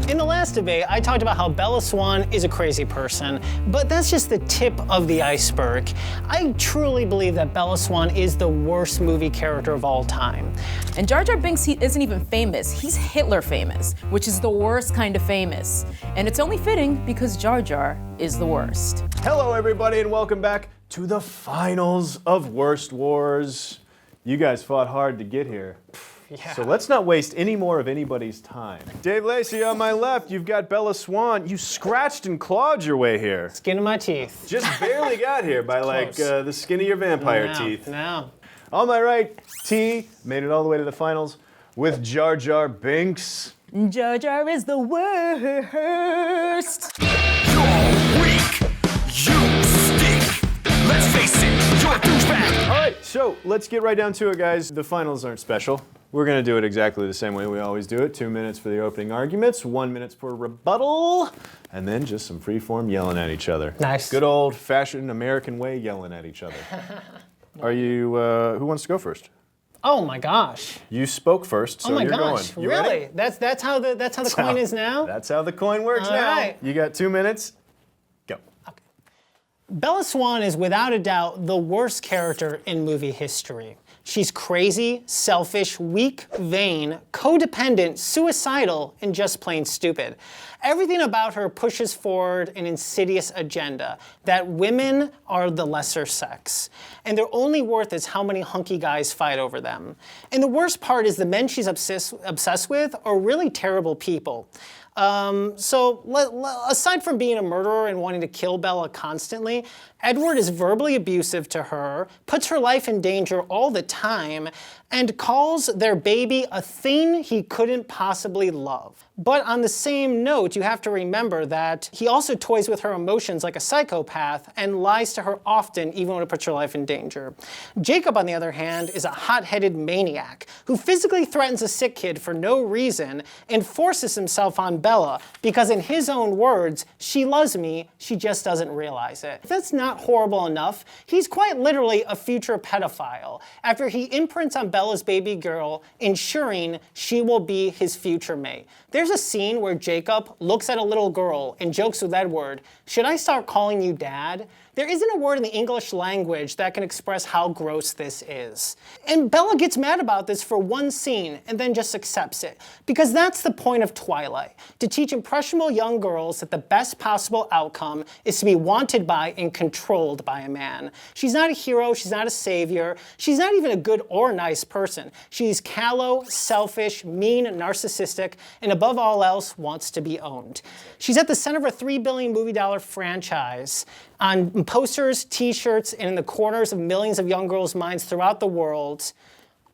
In the last debate, I talked about how Bella Swan is a crazy person, but that's just the tip of the iceberg. I truly believe that Bella Swan is the worst movie character of all time. And Jar Jar Binks, he isn't even famous. He's Hitler famous, which is the worst kind of famous. And it's only fitting because Jar Jar is the worst. Hello, everybody, and welcome back to the finals of Worst Wars. You guys fought hard to get here. Yeah. So let's not waste any more of anybody's time. Dave Lacey on my left, you've got Bella Swan. You scratched and clawed your way here. Skin of my teeth. Just barely got here by like the skin of your vampire teeth. No. On my right, T made it all the way to the finals with Jar Jar Binks. Jar Jar is the worst. You're weak. You stink. Let's face it, you're a douchebag. All right, so let's get right down to it, guys. The finals aren't special. We're gonna do it exactly the same way we always do it. 2 minutes for the opening arguments, 1 minute for rebuttal, and then just some free-form yelling at each other. Nice. Good old-fashioned American way yelling at each other. Are you, who wants to go first? Oh my gosh. You spoke first, so you're gosh. going. You Really? ready? That's how the coin is now? That's how the coin works All now. right. You got 2 minutes. Go. Bella Swan is without a doubt the worst character in movie history. She's crazy, selfish, weak, vain, codependent, suicidal, and just plain stupid. Everything about her pushes forward an insidious agenda that women are the lesser sex, and their only worth is how many hunky guys fight over them. And the worst part is the men she's obsessed with are really terrible people. Aside from being a murderer and wanting to kill Bella constantly, Edward is verbally abusive to her, puts her life in danger all the time, and calls their baby a thing he couldn't possibly love. But on the same note, you have to remember that he also toys with her emotions like a psychopath and lies to her often, even when it puts her life in danger. Jacob, on the other hand, is a hot-headed maniac who physically threatens a sick kid for no reason and forces himself on Bella because, in his own words, she loves me, she just doesn't realize it. If that's not horrible enough, he's quite literally a future pedophile after he imprints on Bella's baby girl, ensuring she will be his future mate. There's a scene where Jacob looks at a little girl and jokes with Edward, "Should I start calling you Dad?" There isn't a word in the English language that can express how gross this is. And Bella gets mad about this for one scene and then just accepts it. Because that's the point of Twilight, to teach impressionable young girls that the best possible outcome is to be wanted by and controlled by a man. She's not a hero, she's not a savior, she's not even a good or nice person. She's callow, selfish, mean, narcissistic, and above all else, wants to be owned. She's at the center of a $3 billion movie franchise, on posters, t-shirts, and in the corners of millions of young girls' minds throughout the world.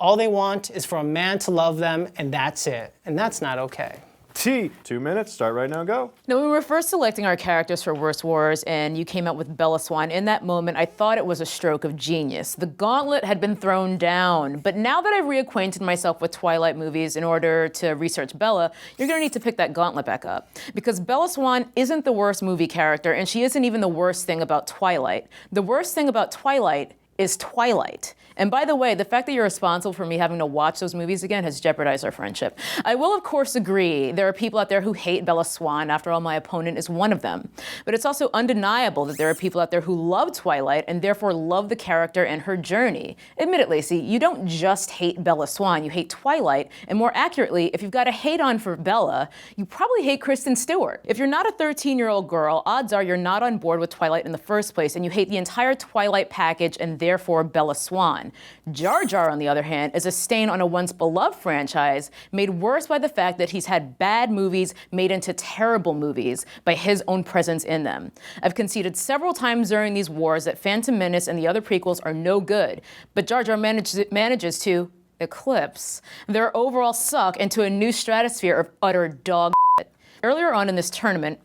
All they want is for a man to love them, and that's it. And that's not okay. T, 2 minutes, start right now, go. Now, when we were first selecting our characters for Worst Wars and you came out with Bella Swan, in that moment, I thought it was a stroke of genius. The gauntlet had been thrown down. But now that I've reacquainted myself with Twilight movies in order to research Bella, you're gonna need to pick that gauntlet back up. Because Bella Swan isn't the worst movie character, and she isn't even the worst thing about Twilight. The worst thing about Twilight is Twilight. And by the way, the fact that you're responsible for me having to watch those movies again has jeopardized our friendship. I will, of course, agree there are people out there who hate Bella Swan. After all, my opponent is one of them. But it's also undeniable that there are people out there who love Twilight and therefore love the character and her journey. Admit it, Lacey, you don't just hate Bella Swan, you hate Twilight. And more accurately, if you've got a hate on for Bella, you probably hate Kristen Stewart. If you're not a 13-year-old girl, odds are you're not on board with Twilight in the first place, and you hate the entire Twilight package and therefore Bella Swan. Jar Jar, on the other hand, is a stain on a once beloved franchise, made worse by the fact that he's had bad movies made into terrible movies by his own presence in them. I've conceded several times during these wars that Phantom Menace and the other prequels are no good, but Jar Jar manages to eclipse their overall suck into a new stratosphere of utter dog shit. Earlier on in this tournament,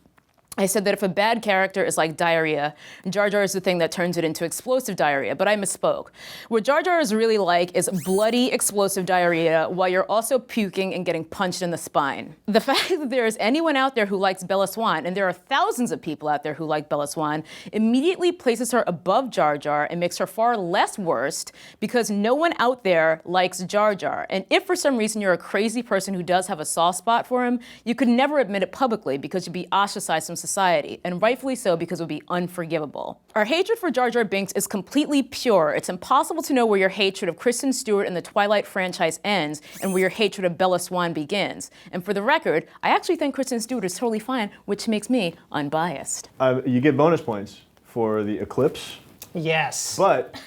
I said that if a bad character is like diarrhea, Jar Jar is the thing that turns it into explosive diarrhea, but I misspoke. What Jar Jar is really like is bloody explosive diarrhea while you're also puking and getting punched in the spine. The fact that there is anyone out there who likes Bella Swan, and there are thousands of people out there who like Bella Swan, immediately places her above Jar Jar and makes her far less worst because no one out there likes Jar Jar. And if for some reason you're a crazy person who does have a soft spot for him, you could never admit it publicly because you'd be ostracized from society, and rightfully so because it would be unforgivable. Our hatred for Jar Jar Binks is completely pure. It's impossible to know where your hatred of Kristen Stewart and the Twilight franchise ends and where your hatred of Bella Swan begins. And for the record, I actually think Kristen Stewart is totally fine, which makes me unbiased. You get bonus points for the eclipse, Yes. but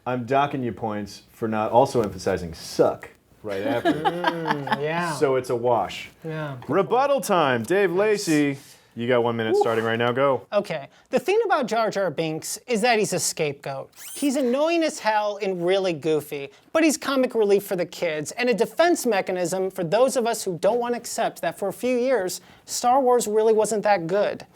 I'm docking you points for not also emphasizing suck right after. Yeah. So it's a wash. Yeah. Rebuttal time. Dave Lacey, you got 1 minute starting right now. Go. Okay, the thing about Jar Jar Binks is that he's a scapegoat. He's annoying as hell and really goofy, but he's comic relief for the kids and a defense mechanism for those of us who don't want to accept that for a few years, Star Wars really wasn't that good.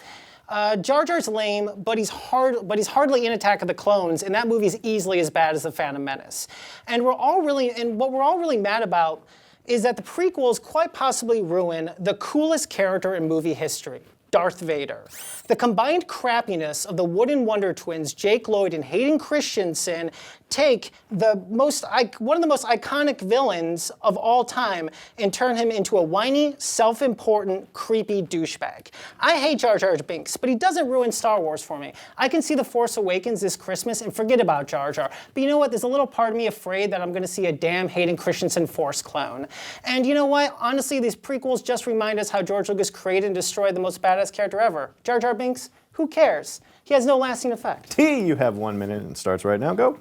Jar Jar's lame, but he's hardly in Attack of the Clones, and that movie's easily as bad as The Phantom Menace. And what we're all really mad about is that the prequels quite possibly ruin the coolest character in movie history, Darth Vader. The combined crappiness of the Wooden Wonder Twins, Jake Lloyd and Hayden Christensen, take one of the most iconic villains of all time and turn him into a whiny, self-important, creepy douchebag. I hate Jar Jar Binks, but he doesn't ruin Star Wars for me. I can see The Force Awakens this Christmas and forget about Jar Jar. But you know what? There's a little part of me afraid that I'm going to see a damn Hayden Christensen Force clone. And you know what? Honestly, these prequels just remind us how George Lucas created and destroyed the most badass character ever. Jar Jar Binks? Who cares? He has no lasting effect. T, you have 1 minute and starts right now. Go.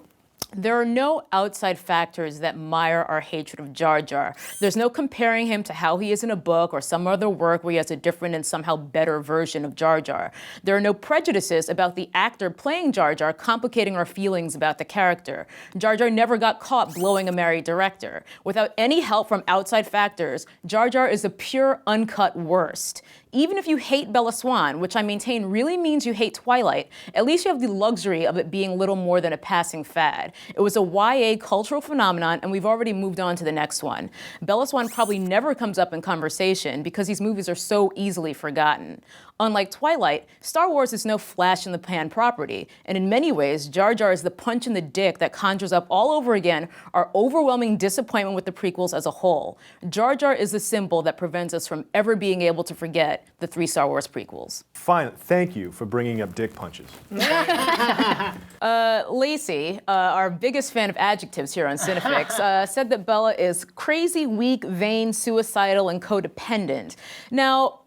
There are no outside factors that mire our hatred of Jar Jar. There's no comparing him to how he is in a book or some other work where he has a different and somehow better version of Jar Jar. There are no prejudices about the actor playing Jar Jar complicating our feelings about the character. Jar Jar never got caught blowing a married director. Without any help from outside factors, Jar Jar is the pure, uncut worst. Even if you hate Bella Swan, which I maintain really means you hate Twilight, at least you have the luxury of it being little more than a passing fad. It was a YA cultural phenomenon, and we've already moved on to the next one. Bella Swan probably never comes up in conversation because these movies are so easily forgotten. Unlike Twilight, Star Wars is no flash-in-the-pan property, and in many ways, Jar Jar is the punch in the dick that conjures up all over again our overwhelming disappointment with the prequels as a whole. Jar Jar is the symbol that prevents us from ever being able to forget the 3 Star Wars prequels. Fine. Thank you for bringing up dick punches. Lacey, our biggest fan of adjectives here on CineFix, said that Bella is crazy, weak, vain, suicidal, and codependent. Now,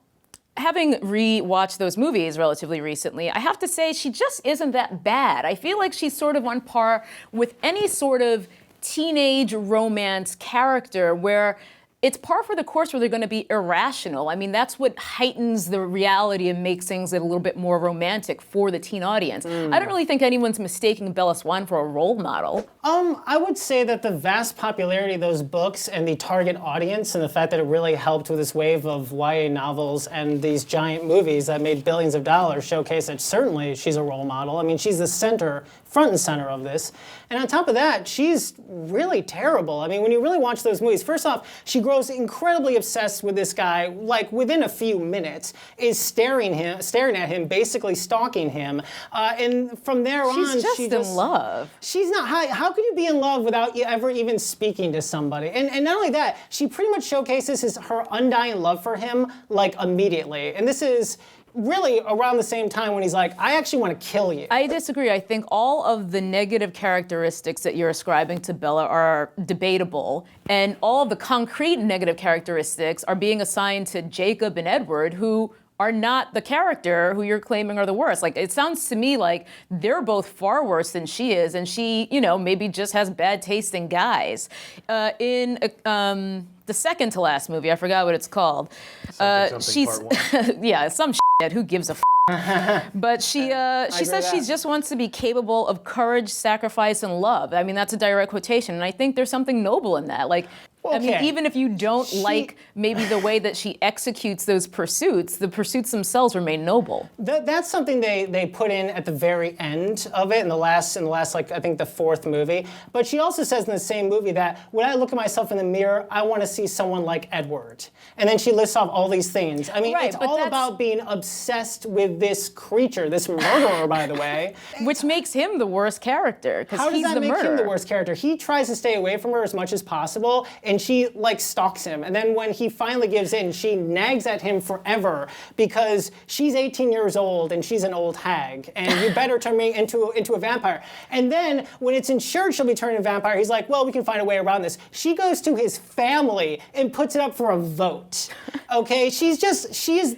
having re-watched those movies relatively recently, I have to say she just isn't that bad. I feel like she's sort of on par with any sort of teenage romance character where it's par for the course where they're going to be irrational. I mean, that's what heightens the reality and makes things a little bit more romantic for the teen audience. I don't really think anyone's mistaking Bella Swan for a role model. I would say that the vast popularity of those books and the target audience and the fact that it really helped with this wave of YA novels and these giant movies that made billions of dollars showcase that certainly she's a role model. I mean, she's the front and center of this. And on top of that, she's really terrible. I mean, when you really watch those movies, first off, she grows incredibly obsessed with this guy, like within a few minutes, is staring at him, basically stalking him. And from there on, she's just in love. She's not. How could you be in love without you ever even speaking to somebody? And not only that, she pretty much showcases her undying love for him, like, immediately. And this is really around the same time when he's like, I actually want to kill you. I disagree. I think all of the negative characteristics that you're ascribing to Bella are debatable, and all of the concrete negative characteristics are being assigned to Jacob and Edward, who are not the character who you're claiming are the worst. Like, it sounds to me like they're both far worse than she is, and she, maybe just has bad taste in guys. In the second to last movie, I forgot what it's called. Something part 1. Yeah, some shit. Who gives a But she says she just wants to be capable of courage, sacrifice, and love. I mean, that's a direct quotation, and I think there's something noble in that. Like, I mean, Okay. even if you don't like maybe the way that she executes those pursuits, the pursuits themselves remain noble. That's something they put in at the very end of it in the last like I think the fourth movie. But she also says in the same movie that when I look at myself in the mirror, I want to see someone like Edward. And then she lists off all these things. I mean, Right, it's but all that's- about being obsessed with this creature, this murderer, by the way. Which makes him the worst character, because How does he's that the make murderer. him the worst character? He tries to stay away from her as much as possible, and she like stalks him. And then when he finally gives in, she nags at him forever because she's 18 years old and she's an old hag, and you better turn me into a vampire. And then when it's ensured she'll be turned into a vampire, he's like, well, we can find a way around this. She goes to his family and puts it up for a vote. Okay, she is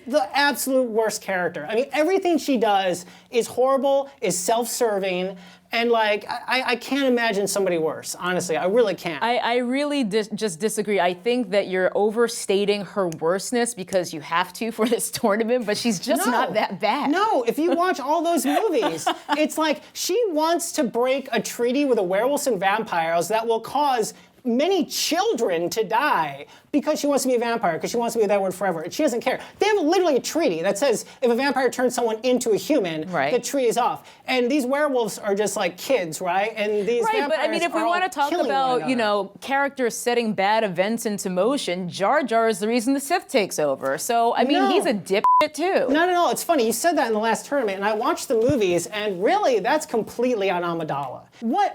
the absolute worst character. I mean, everything she does is horrible, is self-serving, and like, I can't imagine somebody worse. Honestly, I really can't. I really just disagree. I think that you're overstating her worstness because you have to for this tournament, but she's just not that bad. No, if you watch all those movies, it's like she wants to break a treaty with the werewolves and vampires that will cause many children to die because she wants to be a vampire, because she wants to be with Edward forever, and she doesn't care. They have literally a treaty that says if a vampire turns someone into a human, Right. the treaty is off. And these werewolves are just like kids, right? And these Right, vampires but I mean, if we are all want to talk killing one about, you another. know, characters setting bad events into motion, Jar Jar is the reason the Sith takes over. So, I mean, No. he's a dipshit too. Not at all. It's funny. You said that in the last tournament, and I watched the movies, and really, that's completely on Amidala. What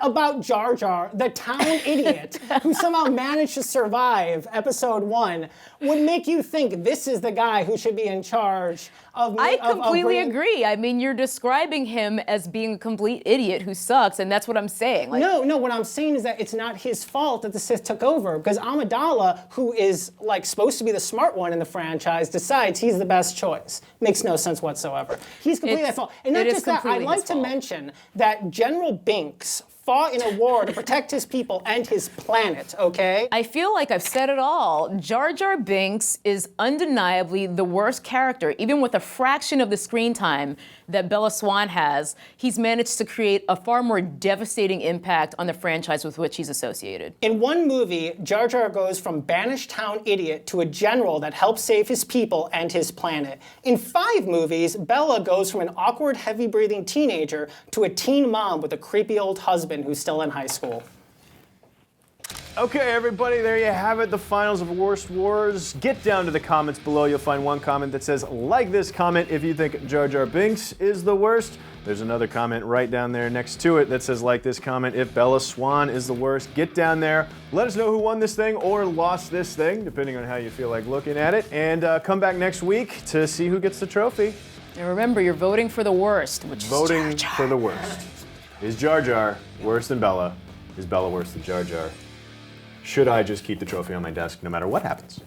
about Jar Jar, the town idiot, who somehow managed to survive Episode 1, would make you think this is the guy who should be in charge of? I completely bringing- agree. I mean, you're describing him as being a complete idiot who sucks, and that's what I'm saying. Like, No, what I'm saying is that it's not his fault that the Sith took over, because Amidala, who is like supposed to be the smart one in the franchise, decides he's the best choice. Makes no sense whatsoever. He's completely at fault. And not it is just that, I'd completely like his to fault. mention that General Binks fought in a war to protect his people and his planet, okay? I feel like I've said it all. Jar Jar Binks is undeniably the worst character. Even with a fraction of the screen time that Bella Swan has, he's managed to create a far more devastating impact on the franchise with which he's associated. In one movie, Jar Jar goes from banished town idiot to a general that helps save his people and his planet. In 5 movies, Bella goes from an awkward, heavy-breathing teenager to a teen mom with a creepy old husband who's still in high school. Okay, everybody, there you have it, the finals of Worst Wars. Get down to the comments below. You'll find one comment that says, like this comment if you think Jar Jar Binks is the worst. There's another comment right down there next to it that says, like this comment if Bella Swan is the worst. Get down there, let us know who won this thing or lost this thing, depending on how you feel like looking at it. And come back next week to see who gets the trophy. And remember, you're voting for the worst, which Voting is Jar Jar. for the worst. Is Jar Jar worse than Bella? Is Bella worse than Jar Jar? Should I just keep the trophy on my desk no matter what happens?